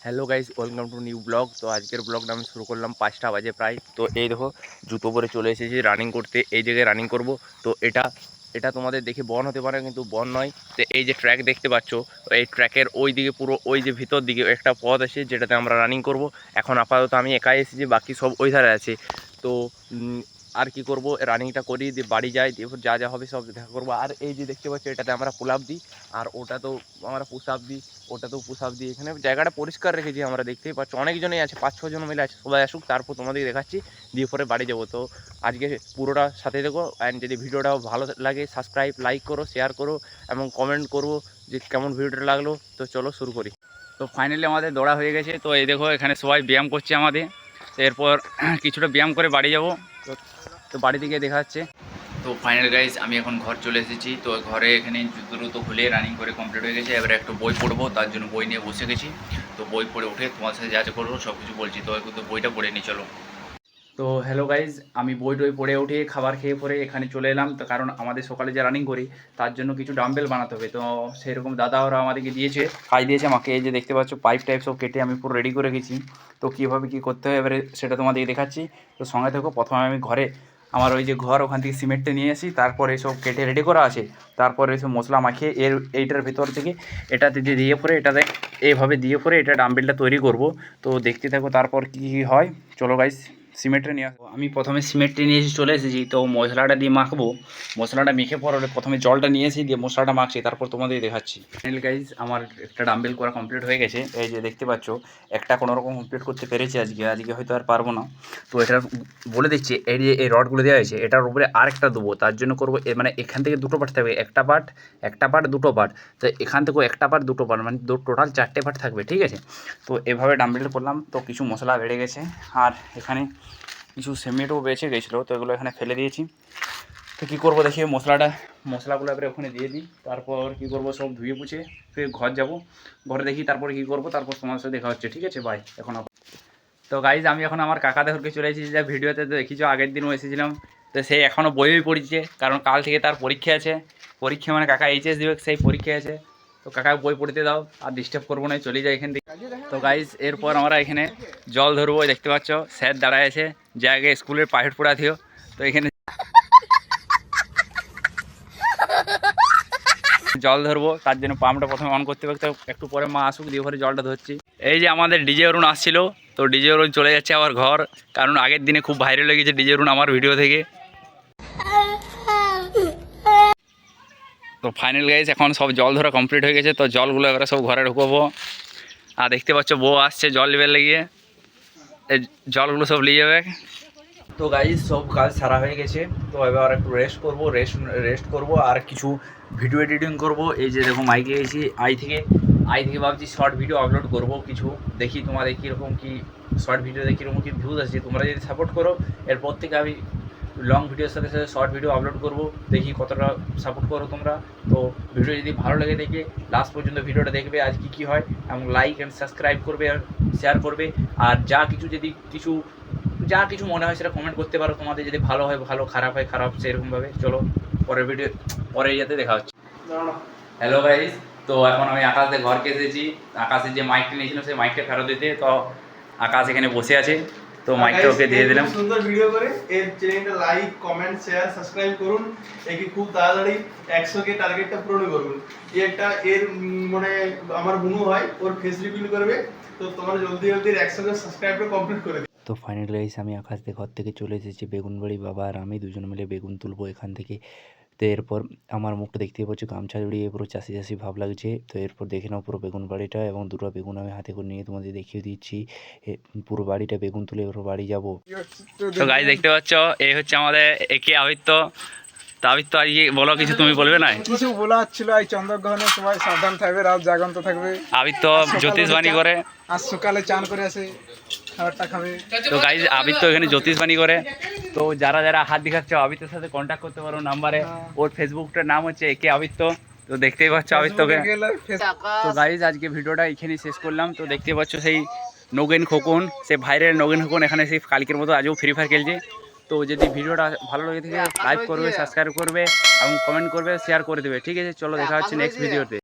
Hello guys, welcome to new blog. তো আজকের ব্লগটা আমি শুরু করলাম 5টা বাজে প্রায়। তো এই দেখো জুতো পরে চলে এসেছি রানিং করতে। এই জায়গায় রানিং করব। তো এটা তোমাদের দেখে বন হতে পারে, কিন্তু বন নয়। তো এই যে ট্র্যাক দেখতে পাচ্ছ, এই ট্র্যাকের ওই দিকে পুরো ওই যে ভিতর দিকে একটা পথ আছে যেটাতে আমরা রানিং করব। এখন আপাতত আমি একাই এসেছি, বাকি সব ওই ধারে আছে। তো আর কি করব, রানিংটা করি, দিয়ে বাড়ি যাই, দিয়ে যা যা হবে সব দেখা করবো। আর এই যে দেখতে পাচ্ছ, এটাতে আমরা পুল আপ দিই, আর ওটা তো আমরা পুশ আপ দিই, ওটাতেও পুশ আপ দিই। এখানে জায়গাটা পরিষ্কার রেখেছি, আমরা দেখতেই পাচ্ছ অনেকজনই আছে, 5-6 জন মিলে আছে। সবাই আসুক, তারপর তোমাদের দেখাচ্ছি, দিয়ে পরে বাড়ি যাবো। তো আজকে পুরোটা সাথে দেখো, অ্যান্ড যদি ভিডিওটা ভালো লাগে সাবস্ক্রাইব, লাইক করো, শেয়ার করো এবং কমেন্ট করবো যে কেমন ভিডিওটা লাগলো। তো চলো শুরু করি। তো ফাইনালি আমাদের দৌড়া হয়ে গেছে। তো এই দেখো এখানে সবাই ব্যায়াম করছে আমাদের। এরপর কিছুটা ব্যায়াম করে বাড়ি যাবো। তো বাড়ি থেকে দেখা যাচ্ছে। তো ফাইনাল গাইজ, আমি এখন ঘর চলে এসেছি। তো ঘরে এখানে জুতো খুলে রানিং করে কমপ্লিট হয়ে গেছে। এবারে একটু বই পড়বো, তার জন্য বই নিয়ে বসে গেছি। তো বই পড়ে উঠে তোমার সাথে যা যা করবো সব কিছু বলছি। তো কিন্তু বইটা পড়ে নি, চলো। তো হ্যালো গাইজ, আমি বই টই পড়ে উঠে খাবার খেয়ে পরে এখানে চলে এলাম। তো কারণ আমাদের সকালে যে রানিং করি তার জন্য কিছু ডাম্বেল বানাতে হবে। তো সেরকম দাদা ওরা আমাদেরকে দিয়েছে, কাজ দিয়েছে আমাকে। এই যে দেখতে পাচ্ছ পাইপ টাইপ সব কেটে আমি পুরো রেডি করে গেছি। তো কীভাবে কী করতে হবে এবারে সেটা তোমাদেরকে দেখাচ্ছি। তো সঙ্গে থেকো। প্রথমে আমি ঘরে আমার ওই যে ঘর, ওখান থেকে সিমেন্টটা নিয়ে আসি, তারপর এইসব কেটে রেডি করা আছে। তারপর এইসব মশলা মাখিয়ে এইটার ভিতর থেকে এটাতে দিয়ে পরে এটাতে এইভাবে দিয়ে পরে এটা ডাম্বেলটা তৈরি করব। তো দেখতে থাকো তারপর কী হয়। চলো গাইস, সিমেন্টটা নিয়ে আসবো। আমি প্রথমে সিমেন্টটা নিয়ে এসে চলে এসেছি। তো মশলাটা দিয়ে মাখবো। মশলাটা মেখে পরে প্রথমে জলটা নিয়ে এসে দিয়ে মশলাটা মাখছি, তারপর তোমাদের দেখাচ্ছি। ফাইনাল গাইজ, আমার একটা ডাম্বেল করা কমপ্লিট হয়ে গেছে। এই যে দেখতে পাচ্ছ, একটা কোনোরকম কমপ্লিট করতে পেরেছি আজকে হয়তো আর পারবো না। তো এটা বলে দিচ্ছি, এই যে এই রডগুলো দেওয়া হয়েছে, এটার উপরে আরেকটা দেবো। তার জন্য করবো মানে এখান থেকে দুটো পার্ট থাকবে, একটা পার্ট দুটো পার্ট। তো এখান থেকেও একটা পার্ট দুটো পার্ট, মানে টোটাল 4টে পার্ট থাকবে, ঠিক আছে। তো এভাবে ডাম্বেলটা করলাম। তো কিছু মশলা বেড়ে গেছে, আর এখানে কিছু সিমেন্টও বেঁচে গেছিলো, তো এগুলো এখানে ফেলে দিয়েছি। তো কী করবো দেখি, মশলাগুলো এবারে ওখানে দিয়ে দিই। তারপর কী করবো, সব ধুয়ে পুছে ফির ঘর যাব। ঘরে দেখি তারপরে কী করবো, তারপর তোমার সাথে দেখা হচ্ছে, ঠিক আছে, বাই। এখন তো গাইজ, আমি এখন আমার কাকাদের ঘরকে চলে এসেছি। যা ভিডিওতে তো দেখিছো, আগের দিনও এসেছিলাম। তো সে এখনও বইই পড়ছে, কারণ কাল থেকে তার পরীক্ষা আছে। পরীক্ষা মানে কাকা এইচএস দেবে, সেই পরীক্ষা আছে। তো কাকাকে বই পড়তে দাও, আর ডিস্টার্ব করবো না, চলে যাই এখান থেকে। তো গাইজ, এরপর আমরা এখানে জল ধরবো। দেখতে পাচ্ছ স্যার দাঁড়ায় আছে, যে আগে স্কুলের প্রাইভেট পড়া থিও। তো এখানে জল ধরবো, তার জন্য পাম্পটা প্রথমে অন করতে হবে। তো একটু পরে মা আসুক, দিয়ে ঘরে জলটা ধরছি। এই যে আমাদের ডিজে অরুণ আসছিল, তো ডিজে অরুণ চলে যাচ্ছে আবার ঘর, কারণ আগের দিনে খুব ভাইরাল হয়ে গেছে ডিজে অরুণ আমার ভিডিও থেকে। তো ফাইনাল গাইজ, এখন সব জল ধরা কমপ্লিট হয়ে গেছে। তো জলগুলো এবারে সব ঘরে ঢুকবো। আর দেখতে পাচ্ছ বউ আসছে জল নেবে লেগে, এই জলগুলো সব নিয়ে যাবে। তো গাইজ, সব কাজ সারা হয়ে গেছে। তো এবার একটু রেস্ট করবো আর কিছু ভিডিও এডিটিং করব। এই যে দেখো মাইকে গেছি, আই থেকে ভাবছি শর্ট ভিডিও আপলোড করব কিছু। দেখি তোমাদের কীরকম কী শর্ট ভিডিওতে কীরকম কী ভিউজ আসছে। তোমরা যদি সাপোর্ট করো, এরপর থেকে আমি লং ভিডিওর সাথে সাথে শর্ট ভিডিও আপলোড করব। দেখি কতটা সাপোর্ট করো তোমরা। তো ভিডিও যদি ভালো লাগে দেখে লাস্ট পর্যন্ত ভিডিওটা দেখবে, আজ কী হয়, এবং লাইক অ্যান্ড সাবস্ক্রাইব করবে আর শেয়ার করবে। আর যা কিছু মনে হয় সেটা কমেন্ট করতে পারো। তোমাদের যদি ভালো হয় ভালো, খারাপ হয় খারাপ, সেরকমভাবে। চলো পরের ইয়েতে দেখা হচ্ছে। হ্যালো গাইস, তো এখন আমি আকাশদের ঘরকে এসেছি। আকাশের যে মাইকটা নিয়েছিলাম সেই মাইকটা ফেরত দিতে। তো আকাশ এখানে বসে আছে, তো মাইকটা ওকে দিয়ে দিলাম। সুন্দর ভিডিও করে এর চ্যানেলটা লাইক, কমেন্ট, শেয়ার, সাবস্ক্রাইব করুন। একে খুব তাড়াতাড়ি 100K টার্গেটটা পূরণ করুন। এর মানে আমার বুনু হয়, ওর ফেস রিভিল করবে। তো তোমরা জলদি 100K সাবস্ক্রাইবটা কমপ্লিট করে দিও। তো ফাইনাল গাইস, আমি আকাশদের ঘর থেকে চলে এসেছি। বেগুনবাড়ি বাবা আর আমি দুজন মিলে বেগুন তুলবো এখান থেকে। তো এরপর আমার মুখটা দেখতেই পাচ্ছি, গামছা জড়িয়ে পুরো চাষি চাষি ভাব লাগছে। তো এরপর দেখে নাও পুরো বেগুন বাড়িটা, এবং দুটো বেগুন আমি হাতে করে নিয়ে তোমাদের দেখিয়ে দিচ্ছি। পুরো বাড়িটা বেগুন তুলে এবার বাড়ি যাবো। তো গাইস, দেখতে পাচ্ছ এই হচ্ছে আমাদের একে আবিত্য। তো আবিত্য, আজকে বলো কিছু, তুমি বলবে না? কিছু বলার ছিল, এই চন্দ্রগ্রহণের সময় সাবধান থাকবে, রাত জাগন্ত থাকবে। আবিত্য জ্যোতিষবাণী করে, আজ সকালে চান করে আসে, খাবারটা খাবে। তো গাইজ আবিত্য এখানে জ্যোতিষবাণী করে। তো যারা যারা হাত দেখাচ্ছ, আবিত্যর সাথে কন্ট্যাক্ট করতে পারো নাম্বারে। ওর ফেসবুকটার নাম হচ্ছে একে আবিত্য। তো দেখতেই পাচ্ছ আবিত্যকে। তো গাইজ, আজকে ভিডিওটা এখানেই শেষ করলাম। তো দেখতে পাচ্ছ সেই নগেন খোকন, সে ভাইরাল নগেন খোকন এখানে সেই কালকের মতো আজও ফ্রি ফায়ার খেলছে। তো যদি ভিডিওটা ভালো লাগে থাকে লাইক করবে, সাবস্ক্রাইব করবে এবং কমেন্ট করবে, শেয়ার করে দেবে, ঠিক আছে। চলো দেখা হচ্ছে নেক্সট ভিডিওতে।